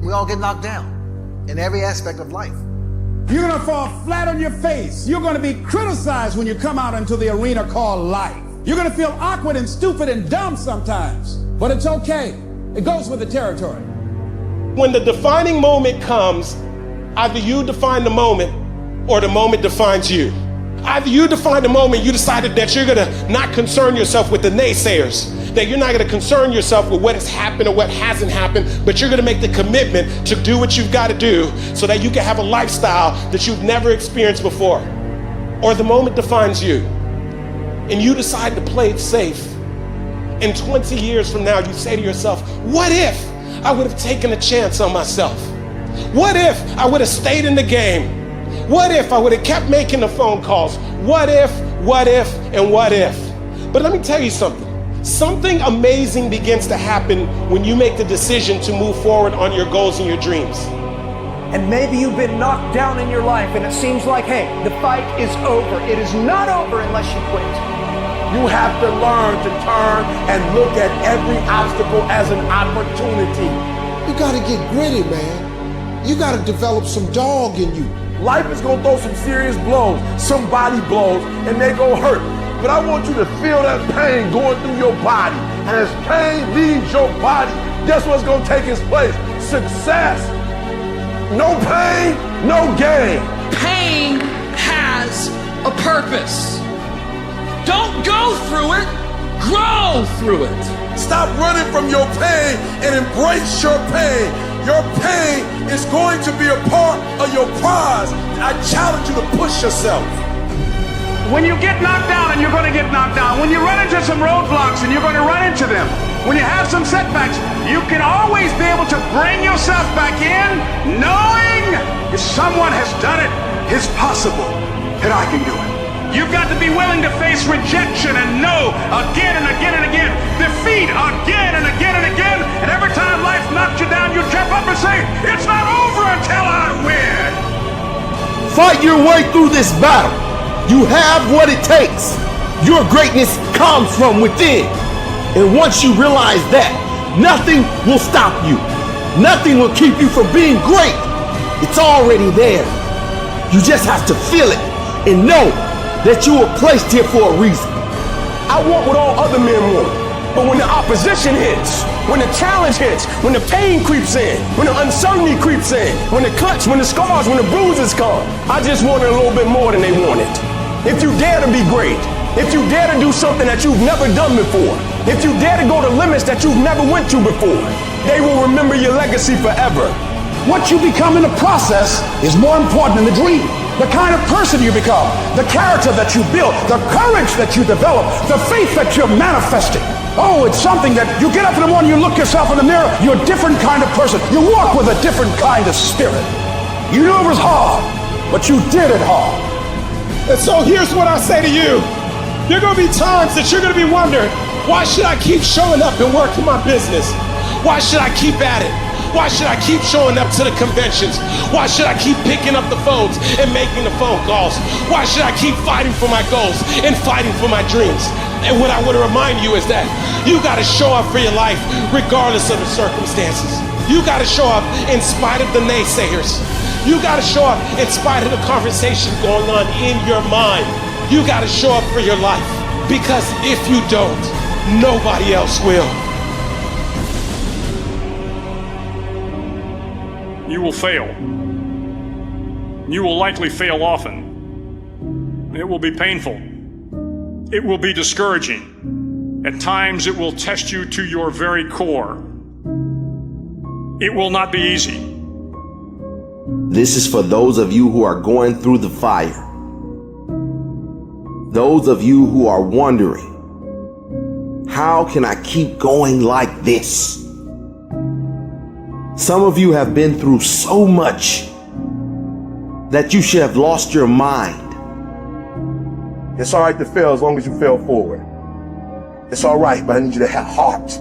We all get knocked down in every aspect of life. You're going to fall flat on your face. You're going to be criticized when you come out into the arena called life. You're going to feel awkward and stupid and dumb sometimes, but it's okay. It goes with the territory. When the defining moment comes, either you define the moment or the moment defines you. Either you define the moment, you decided that you're going to not concern yourself with the naysayers, that you're not going to concern yourself with what has happened or what hasn't happened, but you're going to make the commitment to do what you've got to do so that you can have a lifestyle that you've never experienced before. Or the moment defines you, and you decide to play it safe. And 20 years from now, you say to yourself, what if I would have taken a chance on myself? What if I would have stayed in the game? What if I would have kept making the phone calls? What if, and what if? But let me tell you something. Something amazing begins to happen when you make the decision to move forward on your goals and your dreams. And maybe you've been knocked down in your life and it seems like, hey, the fight is over. It is not over unless you quit. You have to learn to turn and look at every obstacle as an opportunity. You gotta get gritty, man. You gotta develop some dog in you. Life is gonna throw some serious blows, some body blows, and they gonna hurt. But I want you to feel that pain going through your body. And as pain leaves your body, guess what's gonna take its place? Success. No pain, no gain. Pain has a purpose. Don't go through it, grow through it. Stop running from your pain and embrace your pain. Your pain is going to be a part of your prize. I challenge you to push yourself. When you get knocked down, and you're going to get knocked down, when you run into some roadblocks, and you're going to run into them, when you have some setbacks, you can always be able to bring yourself back in, knowing if someone has done it, it's possible that I can do it. You've got to be willing to face rejection and no again and again and again, defeat again and again and again, and every time life knocks you down, you jump up and say, it's not over until I win. Fight your way through this battle. You have what it takes. Your greatness comes from within. And once you realize that, nothing will stop you. Nothing will keep you from being great. It's already there. You just have to feel it and know that you were placed here for a reason. I want what all other men want. But when the opposition hits, when the challenge hits, when the pain creeps in, when the uncertainty creeps in, when the cuts, when the scars, when the bruises come, I just want it a little bit more than they wanted. If you dare to be great, if you dare to do something that you've never done before, if you dare to go to limits that you've never went to before, they will remember your legacy forever. What you become in the process is more important than the dream. The kind of person you become, the character that you build, the courage that you develop, the faith that you're manifesting. Oh, it's something that you get up in the morning, you look yourself in the mirror, you're a different kind of person. You walk with a different kind of spirit. You knew it was hard, but you did it hard. And so here's what I say to you. There are going to be times that you're going to be wondering, why should I keep showing up and working my business? Why should I keep at it? Why should I keep showing up to the conventions? Why should I keep picking up the phones and making the phone calls? Why should I keep fighting for my goals and fighting for my dreams? And what I want to remind you is that you got to show up for your life regardless of the circumstances. You got to show up in spite of the naysayers. You got to show up in spite of the conversation going on in your mind. You got to show up for your life, because if you don't, nobody else will. You will fail. You will likely fail often. It will be painful. It will be discouraging. At times it will test you to your very core. It will not be easy. This is for those of you who are going through the fire. Those of you who are wondering, how can I keep going like this? Some of you have been through so much that you should have lost your mind. It's all right to fail as long as you fail forward. It's all right, but I need you to have heart,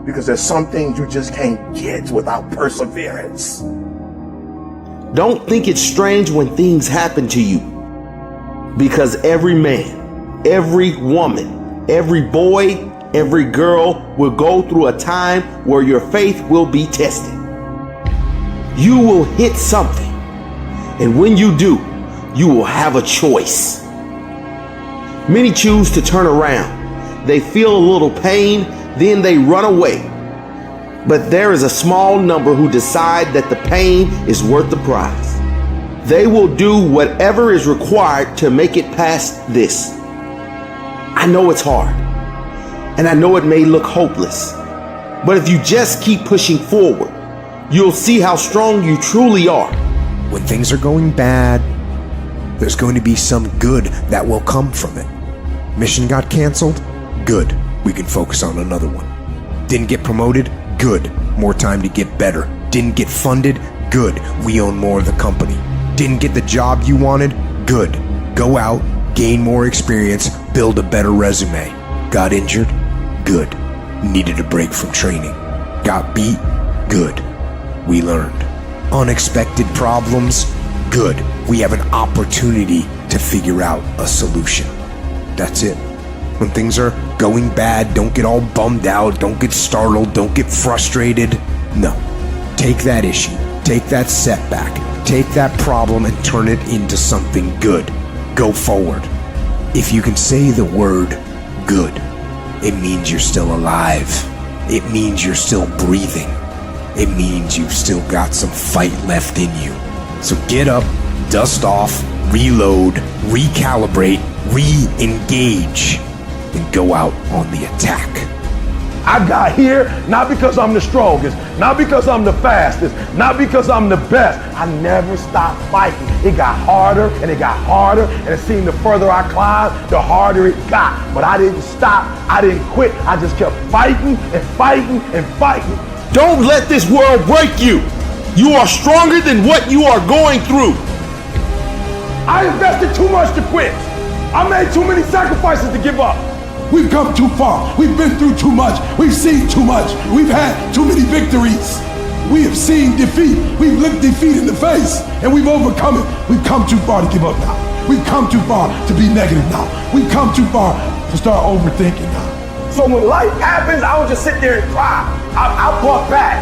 because there's some things you just can't get without perseverance. Don't think it's strange when things happen to you, because every man, every woman, every boy, every girl will go through a time where your faith will be tested. you will hit something. And when you do, you will have a choice. Many choose to turn around. They feel a little pain, then they run away. But there is a small number who decide that the pain is worth the prize. They will do whatever is required to make it past this. I know it's hard, and I know it may look hopeless, but if you just keep pushing forward, you'll see how strong you truly are. When things are going bad, there's going to be some good that will come from it. Mission got canceled? Good. We can focus on another one. Didn't get promoted? Good. More time to get better. Didn't get funded? Good. We own more of the company. Didn't get the job you wanted? Good. Go out, gain more experience, build a better resume. Got injured? Good. Needed a break from training. Got beat? Good. We learned. Unexpected problems? Good. We have an opportunity to figure out a solution. That's it. When things are going bad, don't get all bummed out, don't get startled, don't get frustrated. No. Take that issue, take that setback, take that problem and turn it into something good. Go forward. If you can say the word good, it means you're still alive. It means you're still breathing. It means you've still got some fight left in you. So get up, dust off, reload, recalibrate, re-engage, and go out on the attack. I got here not because I'm the strongest, not because I'm the fastest, not because I'm the best. I never stopped fighting. It got harder and it got harder, and it seemed the further I climbed, the harder it got. But I didn't stop. I didn't quit. I just kept fighting and fighting and fighting. Don't let this world break you. You are stronger than what you are going through. I invested too much to quit. I made too many sacrifices to give up. We've come too far. We've been through too much. We've seen too much. We've had too many victories. We have seen defeat. We've looked defeat in the face and we've overcome it. We've come too far to give up now. We've come too far to be negative now. We've come too far to start overthinking now. So when life happens, I would just sit there and cry. I buck back.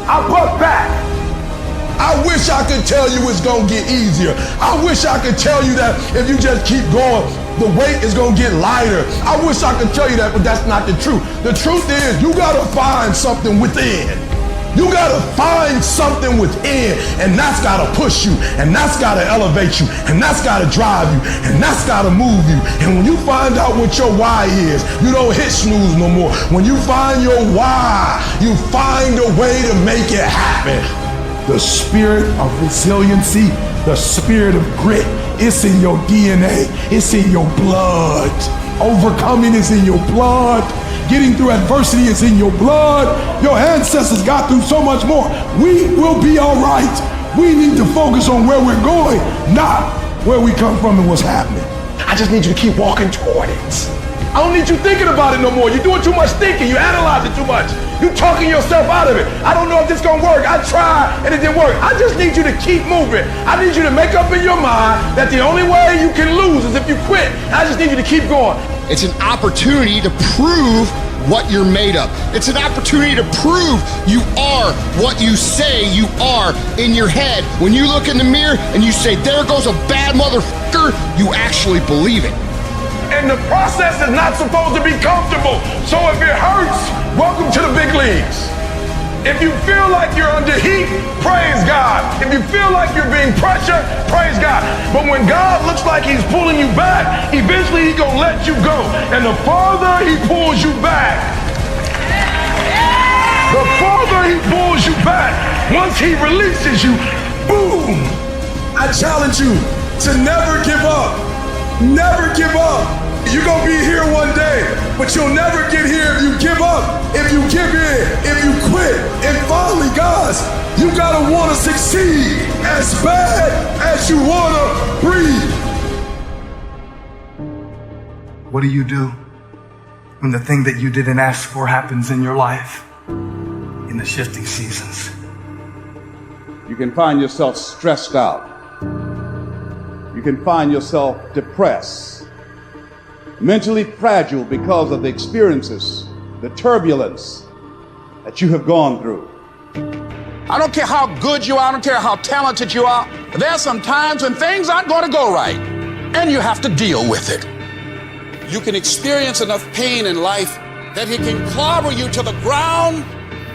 I buck back. I wish I could tell you it's gonna get easier. I wish I could tell you that if you just keep going, the weight is gonna get lighter. I wish I could tell you that, but that's not the truth. The truth is you gotta find something within. You gotta find something within, and that's gotta push you, and that's gotta elevate you, and that's gotta drive you, and that's gotta move you. And when you find out what your why is, you don't hit snooze no more. When you find your why, you find a way to make it happen. The spirit of resiliency, the spirit of grit, it's in your DNA, it's in your blood. Overcoming is in your blood. Getting through adversity is in your blood. Your ancestors got through so much more. We will be all right. We need to focus on where we're going, not where we come from and what's happening. I just need you to keep walking toward it. I don't need you thinking about it no more. You're doing too much thinking. You analyze it too much. You're talking yourself out of it. I don't know if this is gonna work. I tried and it didn't work. I just need you to keep moving. I need you to make up in your mind that the only way you can lose is if you quit. I just need you to keep going. It's an opportunity to prove what you're made of. It's an opportunity to prove you are what you say you are in your head. When you look in the mirror and you say, there goes a bad motherfucker, you actually believe it. And the process is not supposed to be comfortable. So if it hurts, welcome to the big leagues. If you feel like you're under heat, praise God. If you feel like you're being pressured, praise God. But when God looks like he's pulling you back, eventually he's gonna let you go. And the farther he pulls you back, the farther he pulls you back, once he releases you, boom. I challenge you to never give up. Never give up. You're gonna be here one day, but you'll never get here if you give up, if you give in, if you quit. And finally, guys, you gotta wanna succeed as bad as you wanna breathe. What do you do when the thing that you didn't ask for happens in your life in the shifting seasons? You can find yourself stressed out. You can find yourself depressed, mentally fragile because of the experiences, the turbulence that you have gone through. I don't care how good you are. I don't care how talented you are. There are some times when things aren't going to go right, and you have to deal with it. You can experience enough pain in life that it can clobber you to the ground,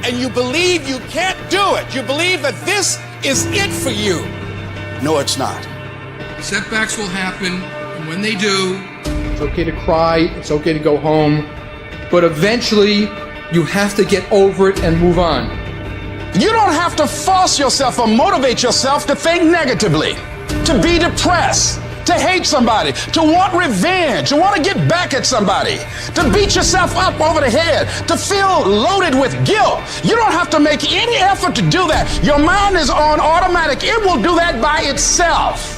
and you believe you can't do it. You believe that this is it for you. No, it's not. Setbacks will happen, and when they do, it's okay to cry, it's okay to go home, but eventually you have to get over it and move on. You don't have to force yourself or motivate yourself to think negatively, to be depressed, to hate somebody, to want revenge, to want to get back at somebody, to beat yourself up over the head, to feel loaded with guilt. You don't have to make any effort to do that. Your mind is on automatic. It will do that by itself.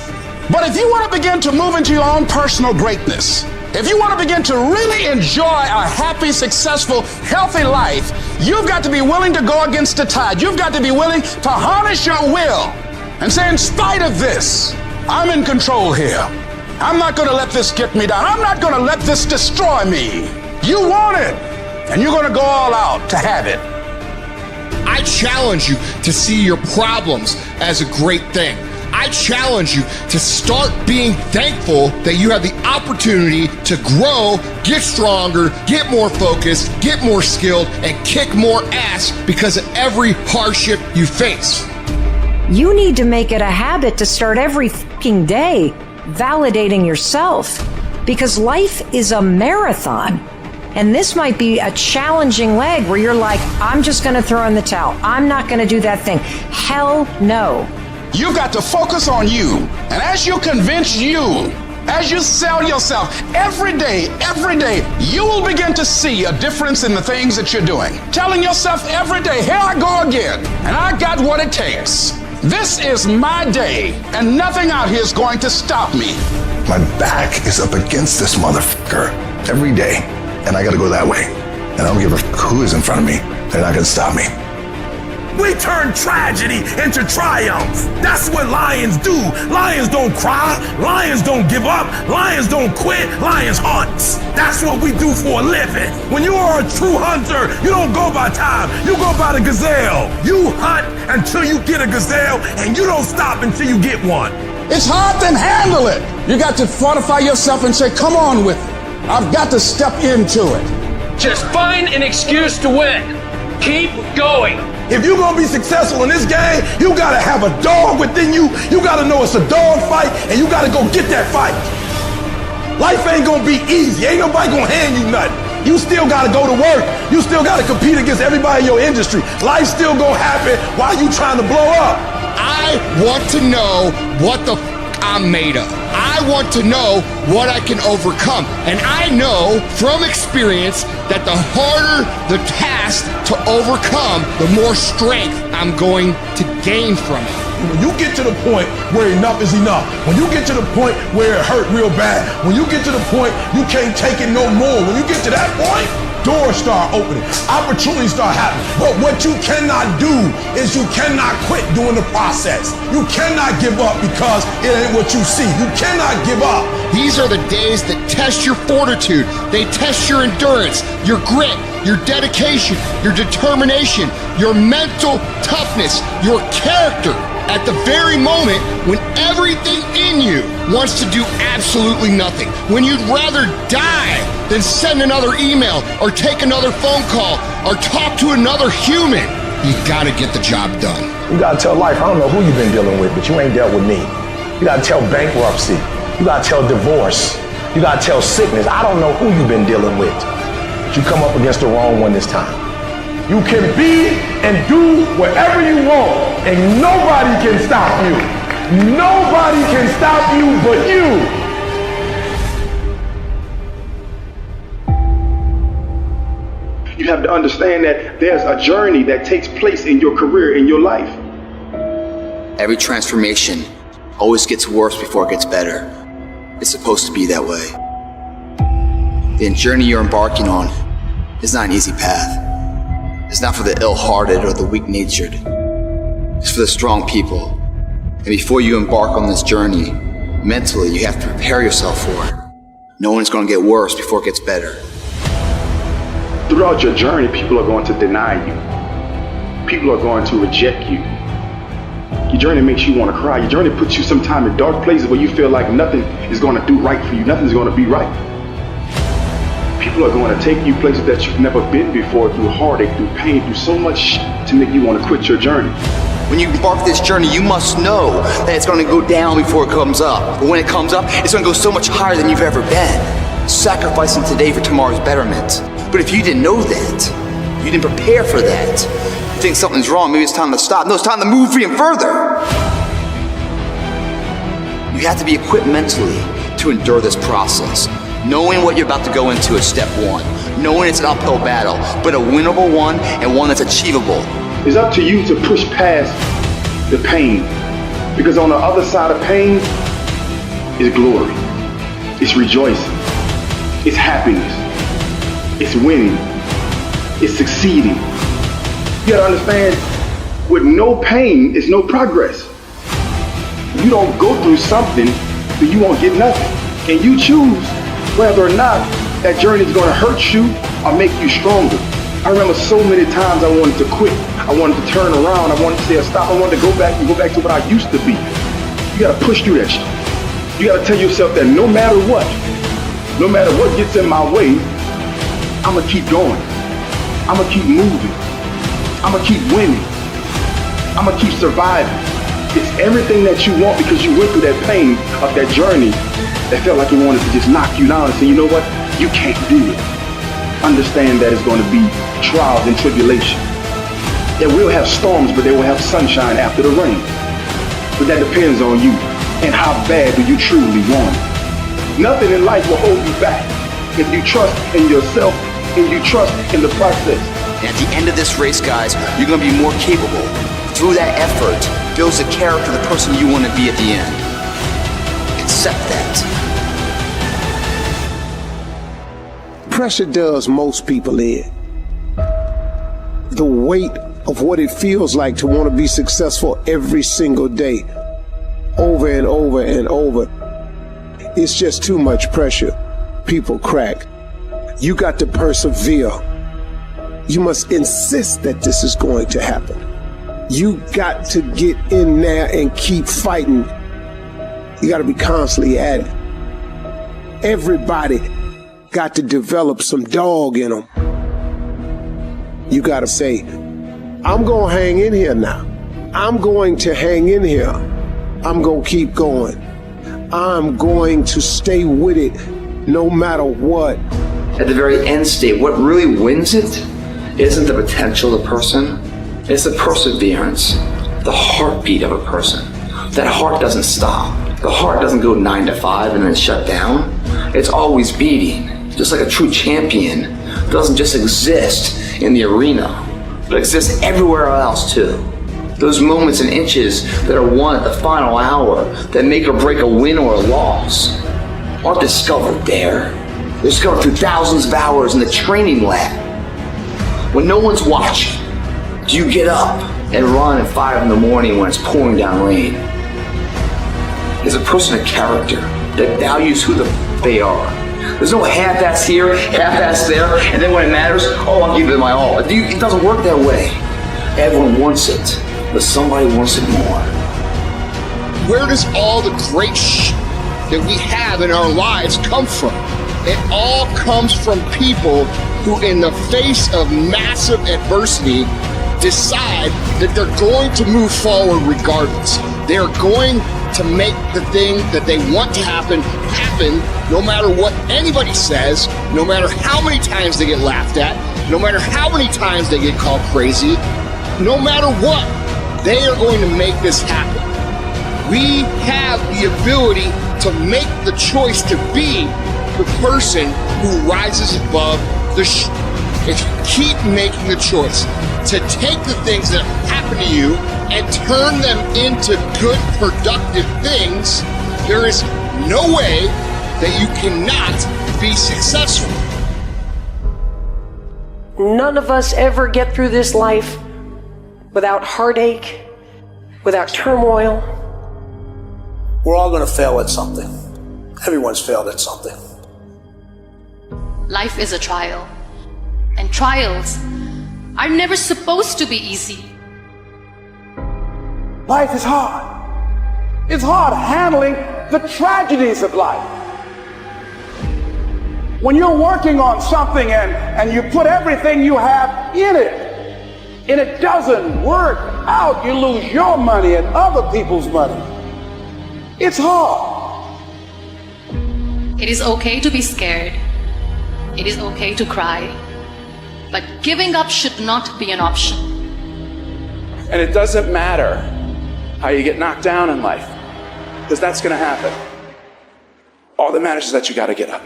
But if you want to begin to move into your own personal greatness, if you want to begin to really enjoy a happy, successful, healthy life, you've got to be willing to go against the tide. You've got to be willing to harness your will and say, in spite of this, I'm in control here. I'm not going to let this get me down. I'm not going to let this destroy me. You want it, and you're going to go all out to have it. I challenge you to see your problems as a great thing. I challenge you to start being thankful that you have the opportunity to grow, get stronger, get more focused, get more skilled, and kick more ass because of every hardship you face. You need to make it a habit to start every fucking day validating yourself, because life is a marathon. And this might be a challenging leg where you're like, I'm just going to throw in the towel. I'm not going to do that thing. Hell no. You've got to focus on you. And as you convince you, as you sell yourself every day, you will begin to see a difference in the things that you're doing. Telling yourself every day, here I go again, and I got what it takes. This is my day, and nothing out here is going to stop me. My back is up against this motherfucker every day, and I gotta go that way. And I don't give a who is in front of me. They're not gonna stop me. We turn tragedy into triumph. That's what lions do. Lions don't cry. Lions don't give up. Lions don't quit. Lions hunt. That's what we do for a living. When you are a true hunter, you don't go by time. You go by the gazelle. You hunt until you get a gazelle, and you don't stop until you get one. It's hard to handle it. You got to fortify yourself and say, come on with it. I've got to step into it. Just find an excuse to win. Keep going. If you're gonna be successful in this game, you gotta have a dog within you. You gotta know it's a dog fight, and you gotta go get that fight. Life ain't gonna be easy. Ain't nobody gonna hand you nothing. You still gotta go to work. You still gotta compete against everybody in your industry. Life's still gonna happen while you trying to blow up. I want to know what the I'm made of. I want to know what I can overcome. And I know from experience that the harder the task to overcome, the more strength I'm going to gain from it. When you get to the point where enough is enough, when you get to the point where it hurt real bad, when you get to the point you can't take it no more, when you get to that point, doors start opening, opportunities start happening. But what you cannot do is you cannot quit doing the process. You cannot give up because it ain't what you see. You cannot give up. These are the days that test your fortitude. They test your endurance, your grit, your dedication, your determination, your mental toughness, your character. At the very moment when everything in you wants to do absolutely nothing, when you'd rather die than send another email or take another phone call or talk to another human, you gotta get the job done. You gotta tell life, I don't know who you've been dealing with, but you ain't dealt with me. You gotta tell bankruptcy. You gotta tell divorce. You gotta tell sickness. I don't know who you've been dealing with, but you come up against the wrong one this time. You can be and do whatever you want, and nobody can stop you. Nobody can stop you but you. You have to understand that there's a journey that takes place in your career, in your life. Every transformation always gets worse before it gets better. It's supposed to be that way. The journey you're embarking on is not an easy path. It's not for the ill-hearted or the weak-natured. It's for the strong people. And before you embark on this journey, mentally, you have to prepare yourself for it. Knowing it's going to get worse before it gets better. Throughout your journey, people are going to deny you. People are going to reject you. Your journey makes you want to cry. Your journey puts you sometime in dark places where you feel like nothing is going to do right for you. Nothing's going to be right. People are going to take you places that you've never been before, through heartache, through pain, through so much to make you want to quit your journey. When you embark this journey, you must know that it's going to go down before it comes up. But when it comes up, it's going to go so much higher than you've ever been. Sacrificing today for tomorrow's betterment. But if you didn't know that, you didn't prepare for that, you think something's wrong, maybe it's time to stop. No, it's time to move even further. You have to be equipped mentally to endure this process. Knowing what you're about to go into is step one. Knowing it's an uphill battle, but a winnable one and one that's achievable. It's up to you to push past the pain. Because on the other side of pain is glory. It's rejoicing. It's happiness. It's winning. It's succeeding. You gotta understand, with no pain is no progress. You don't go through something, then you won't get nothing. And you choose whether or not that journey is gonna hurt you or make you stronger. I remember so many times I wanted to quit. I wanted to turn around. I wanted to say stop. I wanted to go back to what I used to be. You gotta push through that shit. You gotta tell yourself that no matter what gets in my way, I'ma keep going. I'ma keep moving. I'ma keep winning. I'ma keep surviving. It's everything that you want because you went through that pain of that journey that felt like it wanted to just knock you down and say, you know what? You can't do it. Understand that it's going to be trials and tribulation. It will have storms, but they will have sunshine after the rain. But that depends on you and how bad do you truly want it. Nothing in life will hold you back if you trust in yourself and you trust in the process. And at the end of this race, guys, you're going to be more capable. Through that effort, builds the character of the person you want to be at the end. Accept that. Pressure does most people in. The weight of what it feels like to want to be successful every single day, over and over and over. It's just too much pressure. People crack. You got to persevere. You must insist that this is going to happen. You got to get in there and keep fighting. You got to be constantly at it. Everybody got to develop some dog in them. You got to say, I'm going to hang in here now. I'm going to hang in here. I'm going to keep going. I'm going to stay with it no matter what. At the very end state, what really wins it isn't the potential of the person, it's the perseverance, the heartbeat of a person. That heart doesn't stop. The heart doesn't go 9 to 5 and then shut down. It's always beating. Just like a true champion doesn't just exist in the arena, but exists everywhere else too. Those moments and inches that are won at the final hour that make or break a win or a loss aren't discovered there. They're discovered through thousands of hours in the training lab. When no one's watching, do you get up and run at 5 in the morning when it's pouring down rain? Is a person a character that values who they are? There's no half-ass here, half-ass there, and then when it matters, oh, I'll give it my all. It doesn't work that way. Everyone wants it, but somebody wants it more. Where does all the great that we have in our lives come from? It all comes from people who, in the face of massive adversity, decide that they're going to move forward regardless. They're going to make the thing that they want to happen no matter what anybody says, no matter how many times they get laughed at, no matter how many times they get called crazy, no matter what, they are going to make this happen. We have the ability to make the choice to be the person who rises above the if you keep making the choice to take the things that happen to you and turn them into good, productive things, there is no way that you cannot be successful. None of us ever get through this life without heartache, without turmoil. We're all going to fail at something. Everyone's failed at something. Life is a trial, and trials are never supposed to be easy. Life is hard. It's hard handling the tragedies of life. When you're working on something and you put everything you have in it, and it doesn't work out, you lose your money and other people's money. It's hard. It is okay to be scared. It is okay to cry. But giving up should not be an option. And it doesn't matter how you get knocked down in life, because that's going to happen. All that matters is that you got to get up.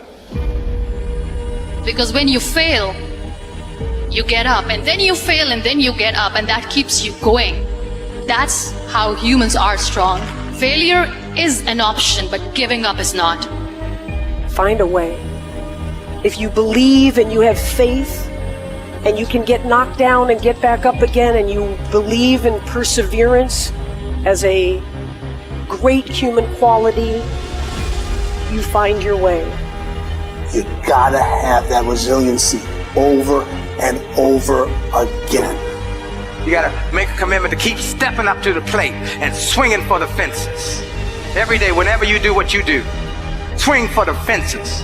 Because when you fail, you get up, and then you fail, and then you get up, and that keeps you going. That's how humans are strong. Failure is an option, but giving up is not. Find a way. If you believe and you have faith, and you can get knocked down and get back up again, and you believe in perseverance as a great human quality, you find your way. You gotta have that resiliency over and over again. You gotta make a commitment to keep stepping up to the plate and swinging for the fences. Every day, whenever you do what you do, swing for the fences.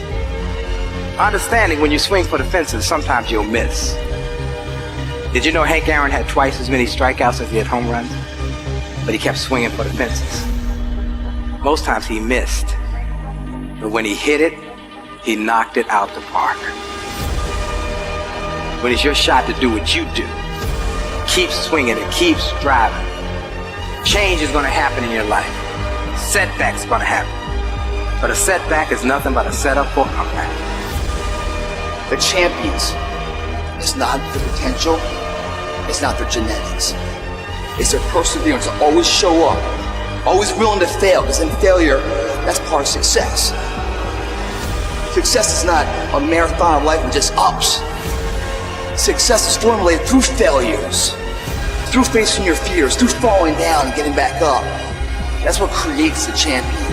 Understanding when you swing for the fences, sometimes you'll miss. Did you know Hank Aaron had twice as many strikeouts as he had home runs? But he kept swinging for the fences. Most times he missed. But when he hit it, he knocked it out the park. When it's your shot to do what you do, keep swinging and keep striving. Change is going to happen in your life. Setbacks are going to happen. But a setback is nothing but a setup for a comeback. The champions, it's not their potential, it's not their genetics. It's their perseverance to always show up, always willing to fail, because in failure, that's part of success. Success is not a marathon of life with just ups. Success is formulated through failures, through facing your fears, through falling down and getting back up. That's what creates the champion.